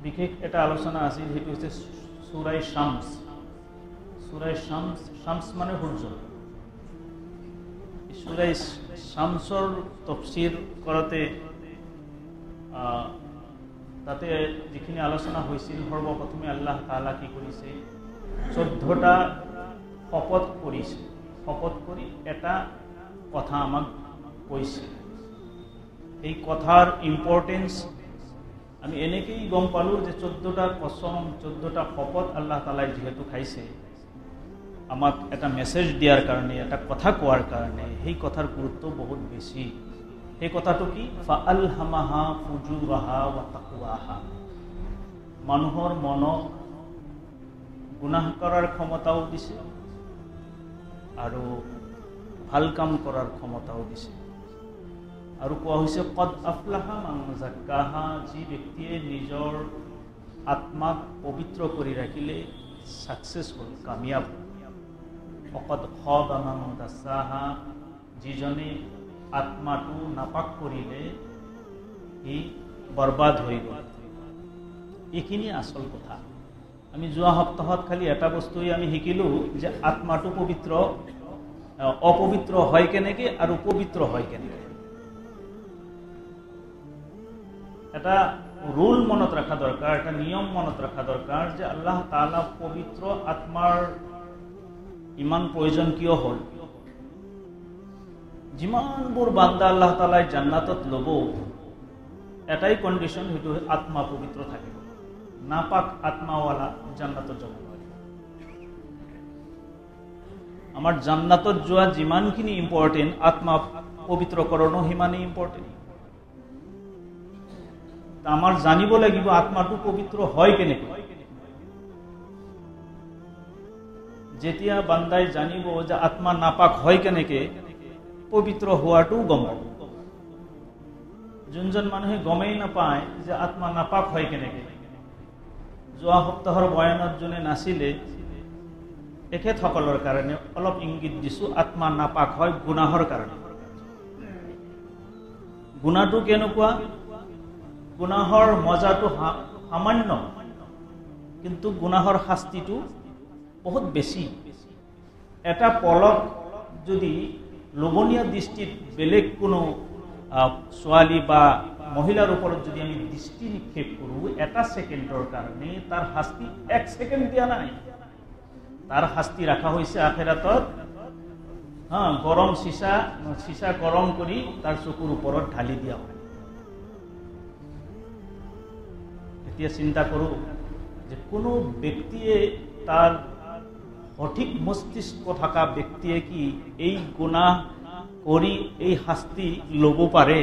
বিশেষ এটা আলোচনা আছিল, সেইটো হৈছে সূৰা শামস। সূৰা শামস, শামস মানে সূৰ্য। সূৰা শামসৰ তফসিৰ কৰোঁতে তাতে যিখিনি আলোচনা হৈছিল, সৰ্বপ্ৰথমে আল্লাহ তাআলা কি কৰিছে, 14টা শপত কৰিছে। শপত কৰি এটা কথা আমাক কৈছে। এই কথাৰ ইম্পৰ্টেন্স আমি এনেকেই গম পালোঁ যে 14টা কসম, 14টা শপত আল্লাহ তাআলাই যিহেতু খাইছে আমাক এটা মেছেজ দিয়াৰ কাৰণে, এটা কথা কোৱাৰ কাৰণে, সেই কথাৰ গুৰুত্ব বহুত বেছি। সেই কথাটো কি? ফাআলহামাহা ফুজুৰাহা ওয়া তাকৱাহা। মানুহৰ মনক গুনাহ কৰাৰ ক্ষমতাও দিছে আৰু ভাল কাম কৰাৰ ক্ষমতাও দিছে। আৰু কোৱা হৈছে কদ আফলাহা মান যাক্কাহা, যি ব্যক্তিয়ে নিজৰ আত্মাক পবিত্ৰ কৰি ৰাখিলে সাকসেছ হ'ল, কামিয়াব। অকদ খাবা মান দাসাহা, যিজনে আত্মাটো নাপাক কৰিলে ই বৰবাদ হৈ গ'ল। এইখিনি আচল কথা। আমি যোৱা সপ্তাহত খালি এটা বস্তুই আমি শিকিলোঁ যে আত্মাটো পবিত্ৰ, অপবিত্ৰ হয় কেনেকৈ আৰু পবিত্ৰ হয় কেনেকৈ। এটা ৰুল মনত ৰখা দৰকাৰ, এটা নিয়ম মনত ৰখা দৰকাৰ যে আল্লাহ তাআলা পবিত্ৰ আত্মাৰ ইমান প্ৰয়োজন কিয় হ'ল। যিমানবোৰ বান্দা আল্লাহ তাআলাই জান্নাতত ল'ব, এটাই কণ্ডিশ্যন, সেইটো আত্মা পবিত্ৰ থাকিব। নাপাক আত্মাৱালা জান্নাতত যাব নোৱাৰিব। আমাৰ জান্নাতত যোৱা যিমানখিনি ইম্পৰ্টেণ্ট, আত্মা পবিত্ৰকৰণো সিমানেই ইম্পৰ্টেণ্ট। আমাৰ জানিব লাগিব আত্মাটো পবিত্ৰ হয় কেনেকৈ। যেতিয়া বান্দাই জানিব যে আত্মা নাপাক হয় কেনেকৈ, পবিত্ৰ হোৱাটো গম পাব। যোনজন মানুহে গমেই নাপায় যে আত্মা নাপাক হয় কেনেকৈ, যোৱা সপ্তাহৰ বয়ানত যোনে নাছিলে তেখেতসকলৰ কাৰণে অলপ ইংগিত দিছোঁ। আত্মা নাপাক হয় গুনাহৰ কাৰণে। গুনাহটো কেনেকুৱা? গুনাহৰ মজাটো সামান্য, কিন্তু গুনাহৰ শাস্তিটো বহুত বেছি। এটা পলক যদি লোভনীয় দৃষ্টিত বেলেগ কোনো ছোৱালী বা মহিলাৰ ওপৰত যদি আমি দৃষ্টি নিক্ষেপ কৰোঁ, এটা ছেকেণ্ডৰ কাৰণে তাৰ শাস্তি 1 ছেকেণ্ড দিয়া নাই। তাৰ শাস্তি ৰাখা হৈছে আখিৰাতত গৰম চিচা গৰম কৰি তাৰ চকুৰ ওপৰত ঢালি দিয়া হয়। এতিয়া চিন্তা কৰোঁ যে কোনো ব্যক্তিয়ে, তাৰ সঠিক মস্তিষ্ক থকা ব্যক্তিয়ে কি এই গুনাহ কৰি এই শাস্তি ল'ব পাৰে?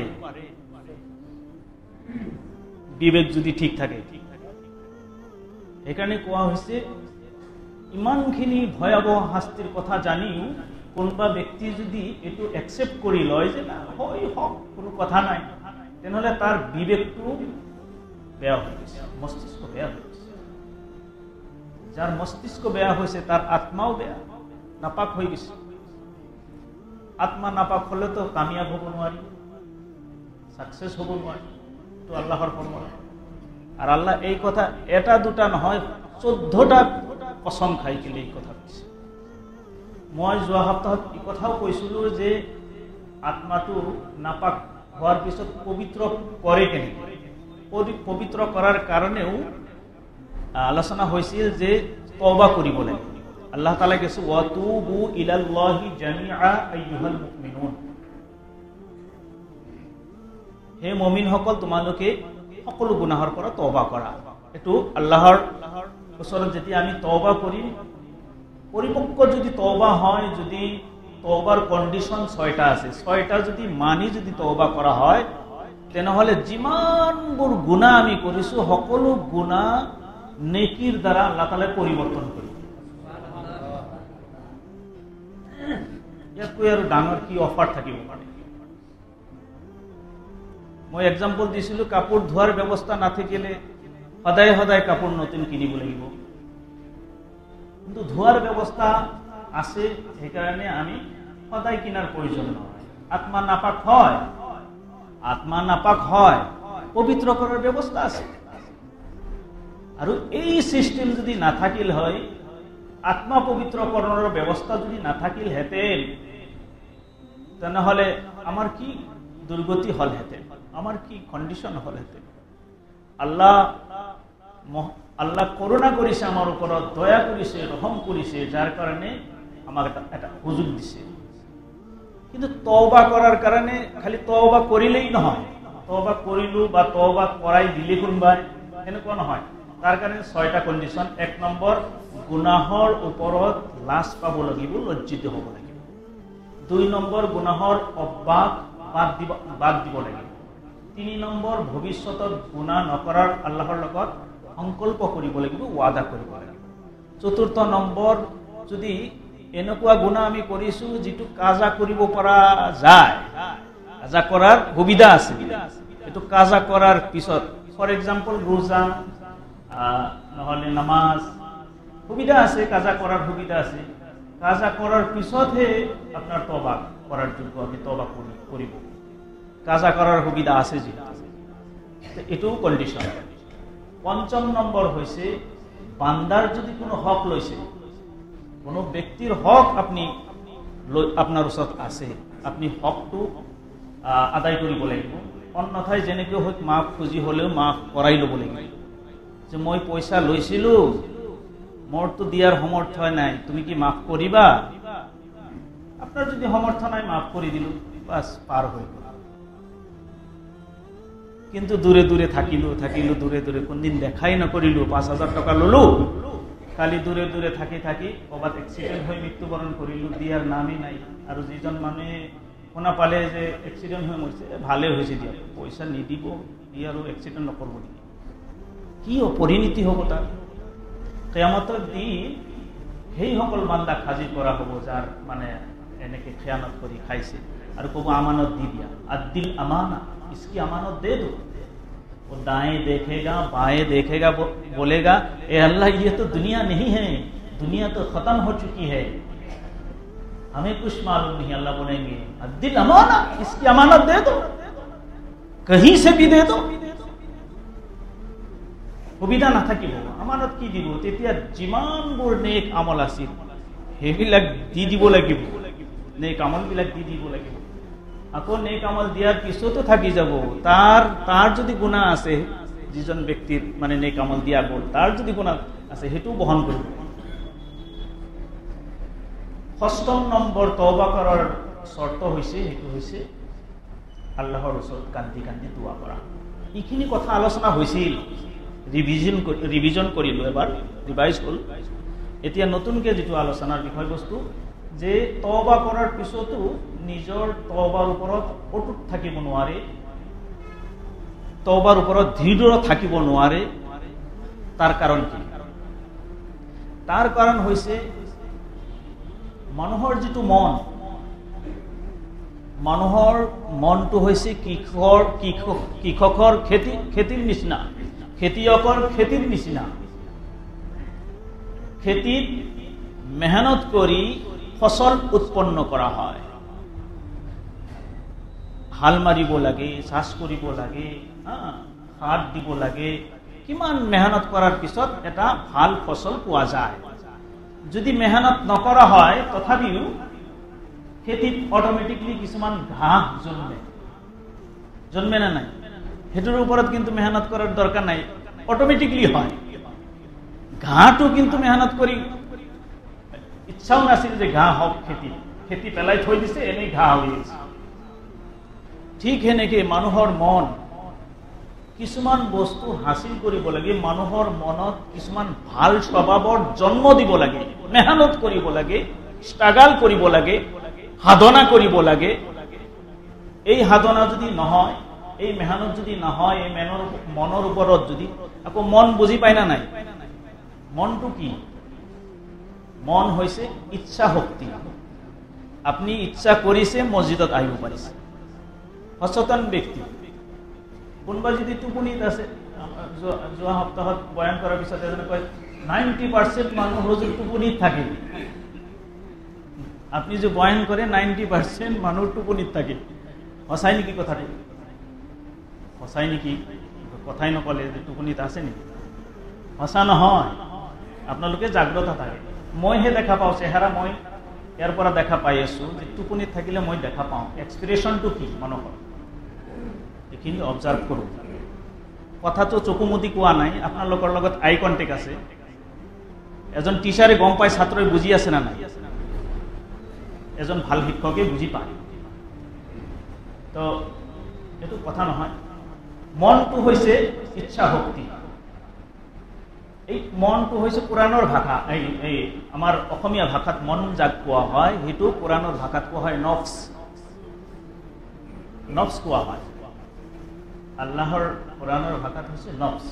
বিবেক যদি ঠিক থাকে। সেইকাৰণে কোৱা হৈছে ইমানখিনি ভয়াৱহ শাস্তিৰ কথা জানিও কোনোবা ব্যক্তি যদি এইটো একচেপ্ট কৰি লয় যে না হয় হওক, কোনো কথা নাই, তেনেহ'লে তাৰ বিবেকটো বেয়া হৈ গৈছে, মস্তিষ্ক বেয়া হৈ গৈছে। যাৰ মস্তিষ্ক বেয়া হৈছে তাৰ আত্মাও বেয়া, নাপাক হৈ গৈছে। আত্মা নাপাক হ'লেতো কামিয়াব হ'ব নোৱাৰি, সাকসেছ হ'ব নোৱাৰি। এইটো আল্লাহৰ ফৰ্মুলা। আৰু আল্লাহ এই কথা এটা দুটা নহয়, 14টা কসম খাই কিনে এই কথা কৈছে। মই যোৱা সপ্তাহত এই কথাও কৈছিলোঁ যে আত্মাটো নাপাক হোৱাৰ পিছত পবিত্ৰ কৰে কেনেকৈ। পবিত্ৰ কৰাৰ কাৰণেও আলোচনা হৈছিল যে তওবা কৰিব লাগে। আল্লাহ তাআলাই কৈছে ওয়াতুবু ইলাল্লাহি জামিআ আইয়ুহাল মুমিনুন, হে মুমিনসকল তোমালোকে সকলো গুনাহৰ পৰা তওবা কৰা। এইটো আল্লাহৰ ওচৰত যেতিয়া আমি তওবা কৰিম, পৰিপক্ক যদি তওবা হয়, যদি তওবাৰ কণ্ডিশ্যন 6টা আছে, 6টা যদি মানি যদি তওবা কৰা হয়, তেনেহ'লে যিমানবোৰ গুনাহ আমি কৰিছোঁ সকলো গুনাহ নেকিৰ দ্বাৰা আল্লাহ তাআলাই পৰিৱৰ্তন কৰিব। ইয়াতকৈ আৰু ডাঙৰ কি অফাৰ থাকিব পাৰে? মই এক্সাম্পল দিছিলোঁ, কাপোৰ ধোৱাৰ ব্যৱস্থা নাথাকিলে সদায় সদায় কাপোৰ নতুন কিনিব লাগিব, কিন্তু ধোৱাৰ ব্যৱস্থা আছে, সেইকাৰণে আমি সদায় কিনাৰ প্ৰয়োজন নহয়। আত্মা নাপাক হয়, আত্মা নাপাক হয়, পবিত্ৰ কৰাৰ ব্যৱস্থা আছে। আৰু এই সিস্টেম যদি নাথাকিল হয়, আত্মা পবিত্ৰকৰণৰ ব্যৱস্থা যদি নাথাকিলহেঁতেন, তেনেহ'লে আমাৰ কি দুৰ্গতি হ'লহেঁতেন, আমাৰ কি কণ্ডিশ্যন হ'লহেঁতেন। আল্লাহ কৰুণা কৰেছে আমাৰ উপৰত, দয়া করেছে, রহম করেছে, যার কারণে আমাক এটা সুযোগ দিছে। কিন্তু তওবা করার কারণে খালি তওবা করিলেই নহয়, তওবা করিলো বা তওবা করাই দিলে কোনোবাই, এনেকুৱা নহয়। তাৰ কাৰণে 6টা কণ্ডিশ্যন। 1 নম্বৰ, গুনাহৰ ওপৰত লাজ পাব লাগিব, লজ্জিত হ'ব লাগিব। 2 নম্বৰ, গুনাহৰ অভ্যাস বাদ দিব লাগিব। 3 নম্বৰ, ভৱিষ্যতত গুনাহ নকৰাৰ আল্লাহৰ লগত সংকল্প কৰিব লাগিব, ওয়াদা কৰিব লাগিব। 4 নম্বৰ, যদি এনেকুৱা গুনাহ আমি কৰিছো যিটো কাজা কৰিব পৰা যায়, কাজা কৰাৰ সুবিধা আছে, এইটো কাজা কৰাৰ পিছত, ফৰ এক্সাম্পল ৰোজা নহলে নামাজ, সুবিধা আছে, কাজা কৰাৰ সুবিধা আছে, কাজা কৰাৰ পিছতহে আপনার তওবা করার যোগ্য, আপনি তওবা করিব, কাজা করার সুবিধা আছে যে, এটাও কন্ডিশন। 5 নম্বর হয়েছে, বান্দার যদি কোনো হক লইছে, কোনো ব্যক্তির হক আপনি আপনার ওচৰত আছে, আপনি হকটো আদায় কৰিব লাগিব। অন্যথায় যেনেকৈ হোক মাফ খুঁজি হলেও মাফ কৰাই ল'ব লাগিব। যে মই পইচা লৈছিলো, মোরতো দিয়ার সমর্থ নাই, তুমি কি মাফ করিবা? আপনার যদি সমর্থ নাই, মাফ করে দিল, বাস পার হয়ে গেল। কিন্তু দূরে দূরে থাকিল, দূরে দূরে কোনদিন দেখাই নকরিল, 5,000 টাকা ললো, খালি দূরে দূরে থাকি থাকি কবাত এক্সিডেন্ট হয়ে মৃত্যুবরণ করিল, দিয়ার নামই নাই। আর যেজন মানুষে শুনা পালে যে এক্সিডেন্ট হয়ে মরছে, ভালে হয়েছে দিয়া, পয়সা নিদিব, ই আর এক্সিডেন্ট নকরব নেকি? কি পরিণতি হব তার? কিয়ামতৰ দিন সেইসকল বান্দাক হাজিৰ কৰা হ'ব, যাৰ মানে এনেকে খেয়ানত কৰি খাইছে, আৰু ক'ব আমানত দি দিয়া, আদিল আমানা, इसकी अमानत दे दो। वो दाएं देखेगा, बाएं देखेगा, बोलेगा ए अल्लाह, ये तो दुनिया नहीं है, दुनिया तो खत्म हो चुकी है, हमें कुछ मालूम नहीं। अल्लाह बोलेंगे अदिल अमाना, इसकी अमानत दे दो, कहीं से भी दे दो। সুবিধা নাথাকিব, আমানত কি দিব? তেতিয়া যিমানবোৰ নেক আমল আছিল সেইবিলাক দি দিব লাগিব, নেক আমলবিলাক দি দিব লাগিব। আকৌ নেক আমল দিয়াৰ পিছতো থাকি যাব, তাৰ যদি গুনাহ আছে, যিজন ব্যক্তিৰ মানে নেক আমল দিয়া গ'ল, তাৰ যদি গুনাহ আছে, সেইটোও বহন কৰিব। 6 নম্বৰ তওবা কৰাৰ চৰ্ত হৈছে, সেইটো হৈছে আল্লাহৰ ওচৰত কান্দি কান্দি দোয়া কৰা। এইখিনি কথা আলোচনা হৈছিল, রিভিজন করিলো, এবার রিভাইজ হল। এতিয়া নতুনকে যেটো আলোচনার বিষয়বস্তু, যে তওবা করার পিছতো নিজের তওবার উপরত অটুট থাকিব নোৱাৰে, তওবাৰ উপৰত দৃঢ় থাকিব নোৱাৰে। তাৰ কাৰণ কি? তাৰ কাৰণ হয়েছে মানুহৰ যেটো মন, মানুহৰ মনটো হৈছে কৃষকৰ খেতিৰ নিচিনা, খেতিয়কৰ খেতিৰ নিচিনা। খেতিত মেহনত কৰি ফসল উৎপন্ন কৰা হয়, হাল মাৰিব লাগে, চাষ কৰিব লাগে, সাৰ দিব লাগে, কিমান মেহনত কৰাৰ পিছত এটা ভাল ফসল পোৱা যায়। যদি মেহনত নকৰা হয়, তথাপিও খেতিত অটোমেটিকলি কিছুমান ঘাঁহ জন্মে না নাই, হেতুর উপরত কিন্তু মেহনত করার দরকার নাই, অটোমেটিকলি হয়। ঘাঁহটো কিন্তু মেহনত কৰি ইচ্ছাও নাছিল যে ঘাঁহ হওক, খেতি পেলাই থৈ দিছে, এনেই ঘাঁহ হৈ আছে। ঠিক সেনেকে মানুহৰ মন, কিছুমান বস্তু হাসিল কৰিব লাগে, মানুহৰ মনত কিছুমান ভাল স্বভাৱৰ জন্ম দিব লাগে, মেহনত কৰিব লাগে, ষ্ট্ৰাগল কৰিব লাগে, সাধনা কৰিব লাগে। এই সাধনা যদি নহয়, এই মেহনত যদি নহয়, এই মনৰ ওপৰত যদি, আকৌ মন বুজি পায় না নাই? মনটো কি? মন হৈছে ইচ্ছা শক্তি। আপনি ইচ্ছা কৰিছে, মসজিদত আহিব পাৰিছে, সচেতন ব্যক্তি। কোনোবা যদি টোপনিত আছে, যোৱা সপ্তাহত বয়ান কৰাৰ পিছত এজনে কয় 90% মানুহ হুজুৰ টোপনিত থাকে। আপনি যে বয়ান কৰে 90% মানুহ টোপনিত থাকে, সঁচাই নেকি কথাটো? সঁচাই নেকি? কথাই নকলে যে টোপনিত আছে নেকি? সঁচা নহয়, আপোনালোকে জাগ্ৰত থাকে। মইহে দেখা পাওঁ চেহেৰা, মই ইয়াৰ পৰা দেখা পাই আছোঁ যে টোপনিত থাকিলে মই দেখা পাওঁ এক্সপ্ৰেশ্যনটো কি মানুহৰ, এইখিনি অবজাৰ্ভ কৰোঁ। কথাটো চকুমুদি কোৱা নাই, আপোনালোকৰ লগত আই কণ্টেক্ট আছে। এজন টিচাৰে গম পায় ছাত্ৰই বুজি আছে না নাই, এজন ভাল শিক্ষকে বুজি পায়। তো এইটো কথা নহয়। মনটো হৈছে ইচ্ছা শক্তি। এই মনটো হৈছে কোৰাণৰ ভাষা। এই আমাৰ অসমীয়া ভাষাত মন যাক কোৱা হয়, সেইটো কোৰাণৰ ভাষাত কোৱা হয় নফছ। নফছ কোৱা হয়। আল্লাহৰ কোৰাণৰ ভাষাত হৈছে নফছ।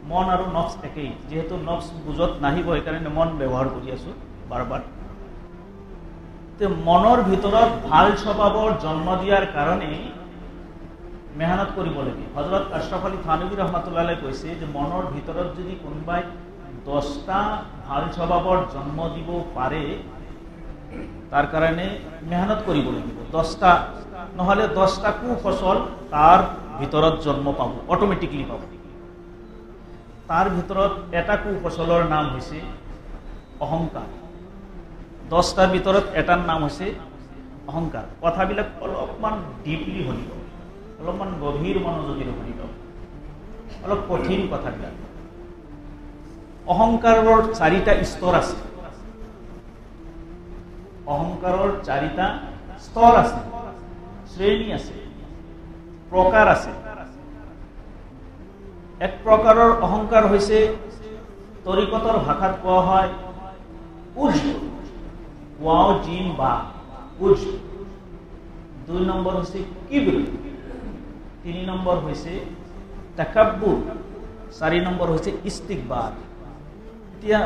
মন আৰু নফছ একেই, যিহেতু নফছ বুজত নাহিব সেইকাৰণে মন ব্যৱহাৰ কৰি আছোঁ বাৰ বাৰ। মনৰ ভিতৰত ভাল স্বভাৱৰ জন্ম দিয়াৰ কাৰণে মেহনত কৰিব লাগে। হজৰত আশৰাফ আলী থানৱী ৰহমাতুল্লাহ আলাইহি কৈছে যে মনৰ ভিতৰত যদি কোনোবাই 10টা ভাল স্বভাৱৰ জন্ম দিব পাৰে, তাৰ কাৰণে মেহনত কৰিব লাগিব। 10টা নহ'লে 10টা কুফসল তাৰ ভিতৰত জন্ম পাব, অট'মেটিকলি পাব। তাৰ ভিতৰত এটা কুফসলৰ নাম হৈছে অহংকাৰ। 10টাৰ ভিতৰত এটাৰ নাম হৈছে অহংকাৰ। কথাবিলাক অলপমান ডিপলি শুনিব, অলপমান গভীৰ মনোযোগেৰে শুনিব, অলপ কঠিন কথাবিলাক। অহংকাৰৰ 4টা স্তৰ আছে। অহংকাৰৰ 4টা স্তৰ আছে, শ্ৰেণী আছে, প্ৰকাৰ আছে। এক প্ৰকাৰৰ অহংকাৰ হৈছে তৰিকতৰ ভাষাত কোৱা হয় উজ, ওয়াও জিম বা উজ। 2 নম্বৰ হৈছে কিব্ৰ, 3 নম্বৰ হৈছে তাকাব্বুৰ, 4 নম্বৰ হৈছে ইস্তিকবাৰ। এতিয়া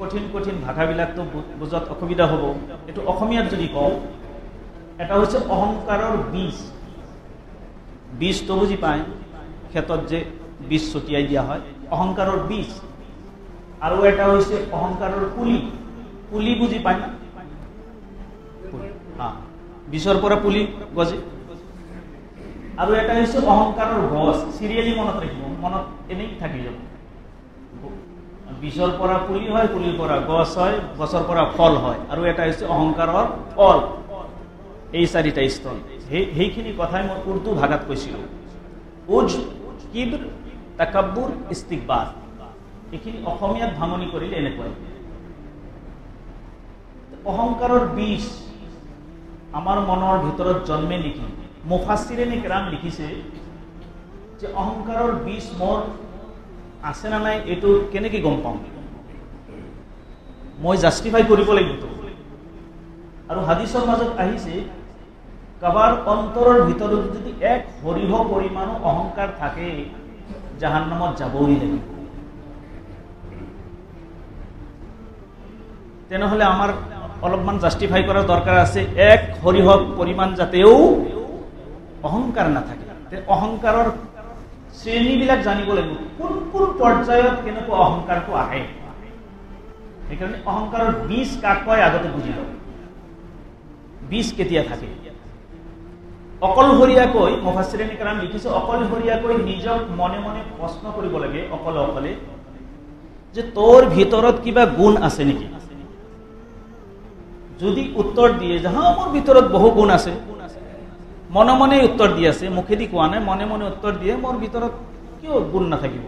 কঠিন কঠিন ভাষাবিলাকতো বুজাত অসুবিধা হ'ব। এইটো অসমীয়াত যদি কওঁ, এটা হৈছে অহংকাৰৰ বীজ। বীজটো বুজি পায়, ক্ষেত্ৰত যে বীজ ছটিয়াই দিয়া হয়, অহংকাৰৰ বীজ। আৰু এটা হৈছে অহংকাৰৰ পুলি। পুলি বুজি পায় না? বীজৰ পৰা পুলি গজে। আৰু এটা হৈছে অহংকাৰৰ গছ। চিৰিয়েলি মনত ৰাখিব, মনত এনেই থাকি যাব। বীজৰ পৰা পুলি হয়, পুলিৰ পৰা গছ হয়, গছৰ পৰা ফল হয়। আৰু এটা হৈছে অহংকাৰৰ ফল। এই 4টা স্তৰ। সেইখিনি কথাই মই উৰ্দু ভাষাত কৈছিলোঁ। উজ, কিব্ৰ, তাকাব্বুৰ, ইস্তিকবাৰ। এইখিনি অসমীয়াত ভাঙনি কৰিলে এনেকুৱাই। অহংকাৰৰ বীজ আমাৰ মনৰ ভিতৰত জন্মে নেকি? মুফাssirin কিৰাম লিখিছে যে অহংকাৰৰ বীজ মোৰ আছে না নাই এইটো কেনেকৈ গম পাম? মই জাষ্টিফাই কৰিব লাগিব। আৰু হাদিছৰ মাজত আহিছে কাবাৰ অন্তৰৰ ভিতৰত যদি 1 সৰিহ পৰিমাণো অহংকাৰ থাকে, জাহান্নামত যাবই লাগিব। তেনেহ'লে আমাৰ অলপমান জাষ্টিফাই কৰাৰ দৰকাৰ আছে। 1 সৰিহ পৰিমাণ যাতেও অহংকাৰ নাথাকে। অহংকাৰৰ শ্ৰেণীবিলাক জানিব লাগিব, কোন কোন পৰ্যায়ত কেনেকুৱা অহংকাৰটো আহে। সেইকাৰণে অহংকাৰৰ বীজ কাক কয় আগতে বুজি লওক। বীজ কেতিয়া থাকে? অকলশৰীয়াকৈ মুফাssirin কিৰাম লিখিছে, অকলশৰীয়াকৈ নিজক মনে মনে প্ৰশ্ন কৰিব লাগে, অকলে অকলে, যে তোৰ ভিতৰত কিবা গুণ আছে নেকি? যদি উত্তৰ দিয়ে যে হা মোৰ ভিতৰত বহু গুণ আছে, মনে মনে উত্তৰ দি আছে, মুখেদি কোৱা নাই, মনে মনে উত্তৰ দিয়ে, মোৰ ভিতৰত কিয় গুণ নাথাকিব?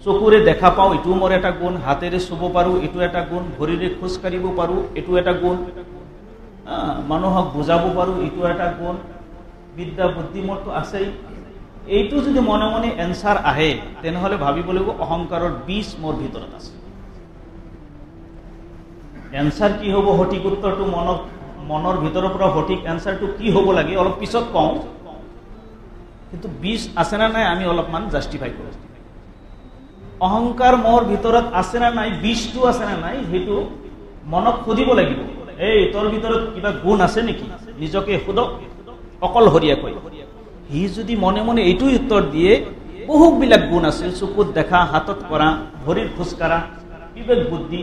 চকুৰে দেখা পাওঁ, এইটো মোৰ এটা গুণ। হাতেৰে চুব পাৰোঁ, এইটো এটা গুণ। ভৰিৰে খোজ কাঢ়িব পাৰোঁ, এইটো এটা গুণ। মানুহক বুজাব পাৰোঁ, এইটো এটা গুণ। বিদ্যা বুদ্ধি মোৰতো আছেই। এইটো যদি মনে মনে এনচাৰ আহে, তেনেহ'লে ভাবিব লাগিব অহংকাৰৰ বীজ মোৰ ভিতৰত আছে। এনচাৰ কি হ'ব, সঠিক উত্তৰটো মনৰ ভিতৰৰ পৰা সঠিক এনচাৰটো কি হ'ব লাগে অলপ পিছত কওঁ, কিন্তু বীজ আছে না নাই আমি অলপমান জাষ্টিফাই কৰোঁ। অহংকাৰ মোৰ ভিতৰত আছে না নাই, বীজটো আছে না নাই, সেইটো মনক সুধিব লাগিব। এই তোৰ ভিতৰত কিবা গুণ আছে নেকি? নিজকে সোধক অকলশৰীয়াকৈ। সি যদি মনে মনে এইটোই উত্তৰ দিয়ে, বহুবিলাক গুণ আছে, চকুত দেখা, হাতত কৰা, ভৰিৰ খোজ কাঢ়া, বিবেক বুদ্ধি,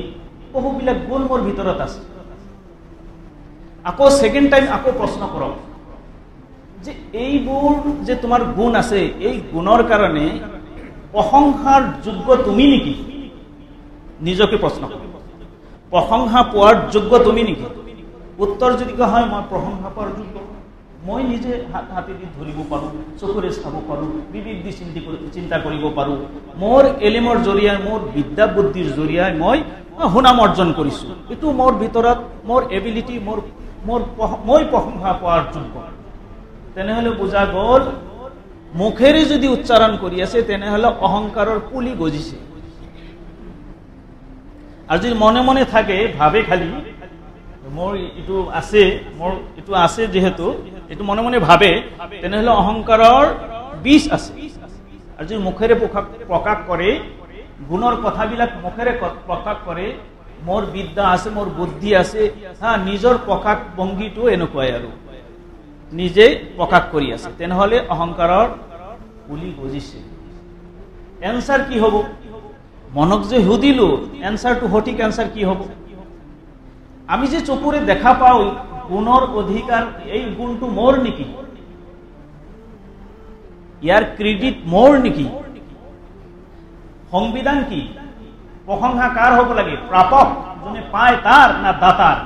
বহুবিলাক গুণ মোৰ ভিতৰত আছে। আকৌ সেকেন্ড টাইম আকৌ প্ৰশ্ন কৰক যে এইবোৰ যে তোমাৰ গুণ আছে, এই গুণৰ কাৰণে প্ৰশংসাৰ যোগ্য তুমি নেকি? নিজকে প্ৰশ্ন কৰক, প্ৰশংসা পোৱাৰ যোগ্য তুমি নেকি? উত্তৰ যদি কোৱা হয় মই প্ৰশংসা পোৱাৰ যোগ্য, মই নিজে হাতেদি ধৰিব পাৰোঁ, চকুৰে চাব পাৰোঁ, বিবেক দি চিন্তা কৰিব পাৰোঁ, মোৰ এলিমৰ জৰিয়াই, মোৰ বিদ্যা বুদ্ধিৰ জৰিয়াই মই সুনাম অৰ্জন কৰিছোঁ, এইটো মোৰ ভিতৰত মোৰ এবিলিটি, মই প্ৰশংসা পোৱাৰ যোগ্য। তেনেহ'লে বুজা গ'ল মুখেৰে যদি উচ্চাৰণ কৰি আছে তেনেহ'লে অহংকাৰৰ পুলি গজিছে। আৰু যদি মনে মনে থাকে, ভাবে খালি মোৰ এইটো আছে যিহেতু এইটো মনে মনে ভাবে, তেনেহ'লে অহংকাৰৰ বীজ আছে। আৰু যদি মুখেৰে প্ৰকাশ কৰে, গুণৰ কথাবিলাক মুখেৰে প্ৰকাশ কৰে, মোৰ বিদ্যা আছে, মোৰ বুদ্ধি আছে, নিজৰ প্ৰকাশ ভংগীটো এনেকুৱাই আৰু নিজে প্ৰকাশ কৰি আছে, তেনেহ'লে অহংকাৰৰ পুলি গজিছে। এনচাৰ কি হ'ব? মনক যে সুধিলো এনচাৰটো, সঠিক এনচাৰ কি হ'ব? আমি যে চকুৰে দেখা পাওঁ গুণৰ অধিকাৰ, এই গুণটো মোৰ নেকি? ইয়াৰ ক্ৰেডিট মোৰ নেকি? সংবিধান কি? প্ৰশংসা কাৰ হ'ব লাগে? প্ৰাপক যোনে পায় তাৰ না দাতাৰ?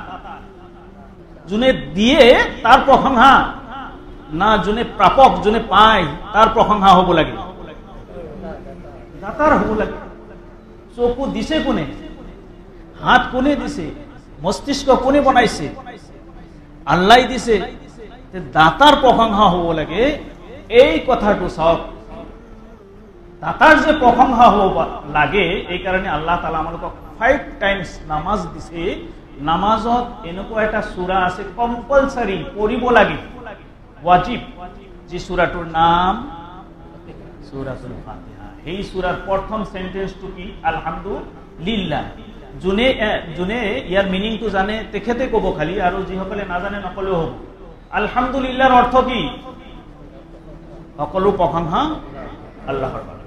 যোনে দিয়ে তাৰ প্ৰশংসা না যোনে প্ৰাপক যোনে পায় তাৰ প্ৰশংসা হ'ব লাগে? দাতাৰ হ'ব লাগে। চকু দিছে কোনে? হাত কোনে দিছে? মস্তিষ্ক কোনে বনাইছে? আল্লাই দিছে। দাতাৰ প্ৰশংসা হ'ব লাগে। এই কথাটো চাওক, দাতাৰ যে প্ৰশংসা হ'ব লাগে, এই কাৰণে আল্লাহ তাআলা আমালোকক 5 টাইমছ নামাজ দিছে। নামাজত এনেকুৱা এটা সূৰা আছে কম্পালসাৰি পঢ়িব লাগে, ওয়াজিব, যে সূৰাটোৰ নাম সূৰাতুল ফাতিহা। এই সূৰাৰ প্ৰথম সেন্টেন্সটো কি? আলহামদুলিল্লাহ। যোনে ইয়াৰ মিনিংটো জানে তেখেতে ক'ব খালি, আৰু যিসকলে নাজানে নকলেও হ'ব। আলহামদুলিল্লাহৰ অৰ্থ কি? সকলো প্ৰশংসা আল্লাহৰ বাবে।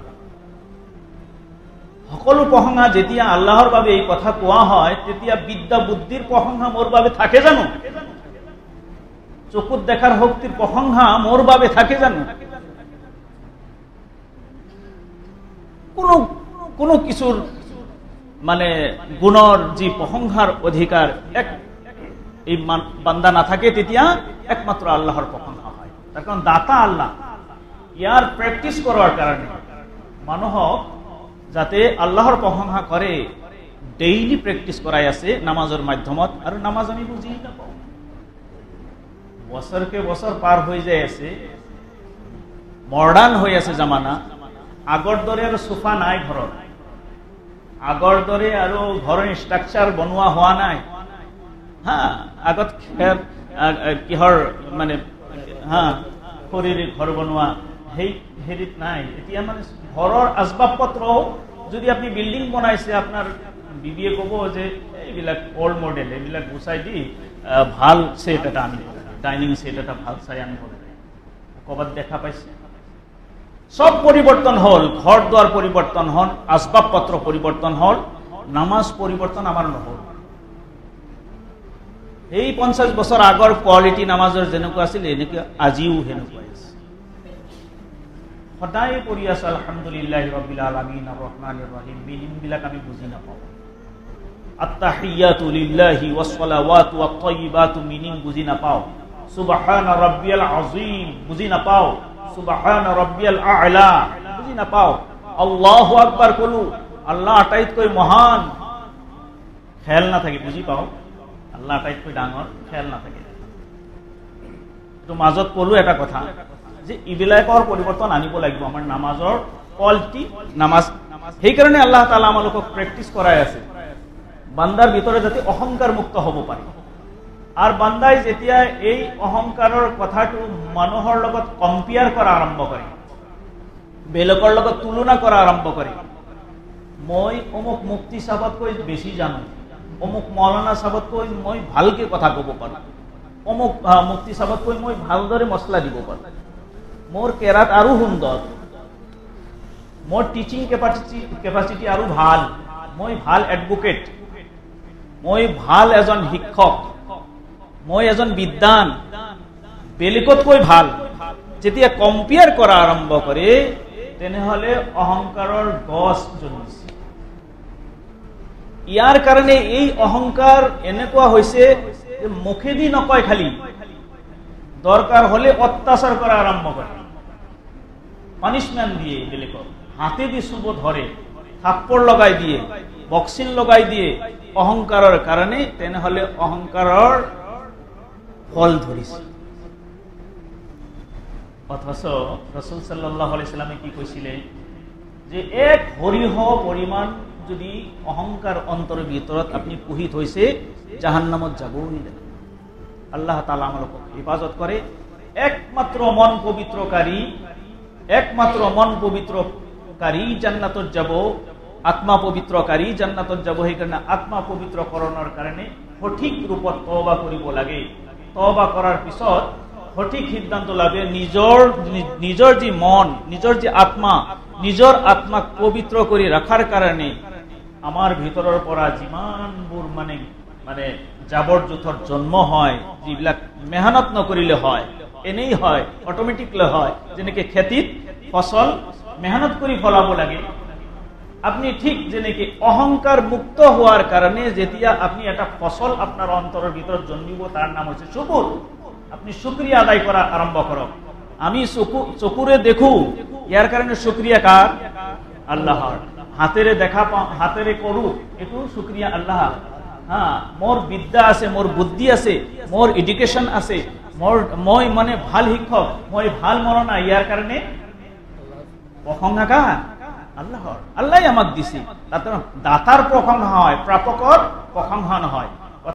সকলো প্ৰশংসা যেতিয়া আল্লাহৰ বাবে এই কথা কোৱা হয়, তেতিয়া বিদ্যা বুদ্ধিৰ প্ৰশংসা মোৰ বাবে থাকে জানো? চকুত দেখাৰ শক্তিৰ প্ৰশংসা মোৰ বাবে থাকে জানো? কোনো কিছুৰ মানে গুণৰ যি প্ৰশংসাৰ অধিকাৰ এই বান্দা নাথাকে, তেতিয়া একমাত্ৰ আল্লাহৰ প্ৰশংসা হয়। তাৰ কাৰণ দাতা আল্লাহ। ইয়াৰ প্ৰেক্টিচ কৰাৰ কাৰণে মানুহক যাতে আল্লাহৰ প্ৰশংসা কৰে, ডেইলি প্ৰেক্টিচ কৰাই আছে নামাজৰ মাধ্যমত। আৰু নামাজ আমি বুজি নাপাওঁ, বছৰকে বছৰ পাৰ হৈ যাই আছে, মডাৰ্ণ হৈ আছে জামানা। আগৰ দৰে আৰু সোফা নাই ঘৰত, আগৰ দৰে আৰু ঘৰৰ ষ্ট্ৰাকচাৰ বনোৱা হোৱা নাই। আগত কিহৰ মানে খৰিৰে ঘৰ বনোৱা সেই হেৰিত নাই। এতিয়া মানে ঘৰৰ আচবাব পত্ৰও যদি আপুনি বিল্ডিং বনাইছে, আপোনাৰ বিবিয়ে ক'ব যে এইবিলাক অল্ড মডেল, এইবিলাক গুচাই দি ভাল সেট এটা আনিব, ডাইনিং সেট এটা ভাল চাই আনিব। ক'ৰবাত দেখা পাইছে? সব পৰিৱৰ্তন হ'ল, ঘৰ দুৱাৰ পৰিৱৰ্তন হ'ল, আচবাব পত্ৰ পৰিৱৰ্তন হ'ল, নামাজ পৰিৱৰ্তন আমাৰ নহ'ল। এই 50 বছৰ আগৰ কোৱালিটি নামাজৰ যেনেকুৱা আছিল, এনেকুৱা আজিও সেনেকুৱা আছে। সদায় পঢ়ি আছো আলহামদুলিল্লাহি ৰাব্বিল আলামিন আর রহমানির রহিম, মিনিংবিলাক আমি বুজি নাপাওঁ। আত্তাহিয়াতু লিল্লাহি ওয়াস সালাওয়াতু ওয়াত তাইয়িবাতু মিনিং বুজি নাপাওঁ। সুবহান রাব্বিয়াল আযীম বুজি নাপাওঁ। সুবহান রাব্বিয়াল আ'লা বুজি নাপাওঁ। আল্লাহু আকবার কলো, আল্লাহ আটাইতকৈ মহান, খেয়াল নাথাকে। বুজি পাওঁ আল্লাহ আটাইতকৈ ডাঙৰ, খেয়াল নাথাকে। তো মাজত কলো এটা কথা যে ইবিলাকৰ পৰিৱৰ্তন আনিব লাগিব আমাৰ নামাজৰ কোৱালিটি। নামাজ সেইকাৰণে আল্লাহ তাআলা আমালোকক প্ৰেক্টিচ কৰাই আছে, বান্দাৰ ভিতৰত যাতে অহংকাৰ মুক্ত হ'ব পাৰে। আৰ বান্দাই যেতিয়া এই অহংকাৰৰ কথাটো মানুহৰ লগত কম্পেয়াৰ কৰা আৰম্ভ কৰে, বেলেগৰ লগত তুলনা কৰা আৰম্ভ কৰে, মই অমুক মুফতি সাহেবতকৈ বেছি জানো, অমুক মৌলানা সাহেবতকৈ মই ভালকে কথা ক'ব পাৰোঁ, অমুক মুফতি সাহেবতকৈ মই ভালদৰে মছলা দিব পাৰোঁ, মোৰ কেৰাত আৰু সুন্দৰ, মোৰ টিচিং কেপাচিটি আৰু ভাল, মই ভাল এডভোকেট, মই ভাল এজন শিক্ষক, মই এজন বিদ্বান, বেলেগতকৈ ভাল। যেতিয়া কম্পেয়াৰ কৰা আৰম্ভ কৰে, তেনেহলে অহংকাৰৰ গছ জন্মিছে। ইয়াৰ কাৰণে এই অহংকাৰ এনেকুৱা হৈছে যে মুখেদি নকয়, খালি দৰকাৰ হলে অত্যাচাৰ কৰা আৰম্ভ কৰে, পানিশমেন্ট দিয়ে, বেলেগক হাতে দি চুব ধৰে, থাপ্পড় লগাই দিয়ে, বক্সিং লগাই দিয়ে অহংকাৰৰ কাৰণে। তেনেহলে অহংকাৰৰ ফল ধৰিছে। অথচ ৰাসূল সাল্লাল্লাহু আলাইহি সাল্লামে কি কৈছিলে যে এক হৰিহ পৰিমাণ যদি অহংকাৰ অন্তৰৰ ভিতৰত আপনি পুহি থৈছে, জাহান্নামত যাবই না। আল্লাহ তাআলা আমাক হেফাজত করে। একমাত্র মন পবিত্রকারী জান্নাতত যাব, আত্মা পবিত্রকারী জান্নাতত যাব। সেই কারণে আত্মা পবিত্ৰকৰণৰ কাৰণে সঠিক ৰূপত তওবা কৰিব লাগে। তওবা কৰাৰ পিছত সঠিক সিদ্ধান্ত লাগে, নিজৰ যি মন, নিজৰ যি আত্মা, নিজৰ আত্মাক পবিত্ৰ কৰি ৰাখাৰ কাৰণে আমাৰ ভিতৰৰ পৰা যিমানবোৰ মানে জাবৰ জোথৰ জন্ম হয়, যিবিলাক মেহনত নকৰিলে হয়, এনেই হয়, অটোমেটিকলি হয়। যেনেকে খেতিত ফসল মেহনত কৰি ফলাব লাগে, আপনি ঠিক যেনেকে অহংকার মুক্ত হওয়ার কারণে যেতিয়া আপনি একটা ফসল আপনার অন্তরের ভিতর জন্মিব, তার নাম হচ্ছে শুকুর। আপনি শুকরিয়া আদায় করা আরম্ভ করো। আমি চকুরে দেখু, ইয়ার কারণে শুকরিয়া কার? আল্লাহর। হাতেরে দেখা হাতেরে করু, এটু শুকরিয়া আল্লাহ। হ্যাঁ, মোর বিদ্যা আছে, মোর বুদ্ধি আছে, মোর এডুকেশন আছে, মই মানে ভাল শিক্ষক, মই ভাল মরনা, ইয়ার কারণে প্রশংসা কার? আল্লাহর। আল্লাহ আমাক দিছে। দাতার প্রশংসা হয়, প্রাপকর প্রশংসা নহয়।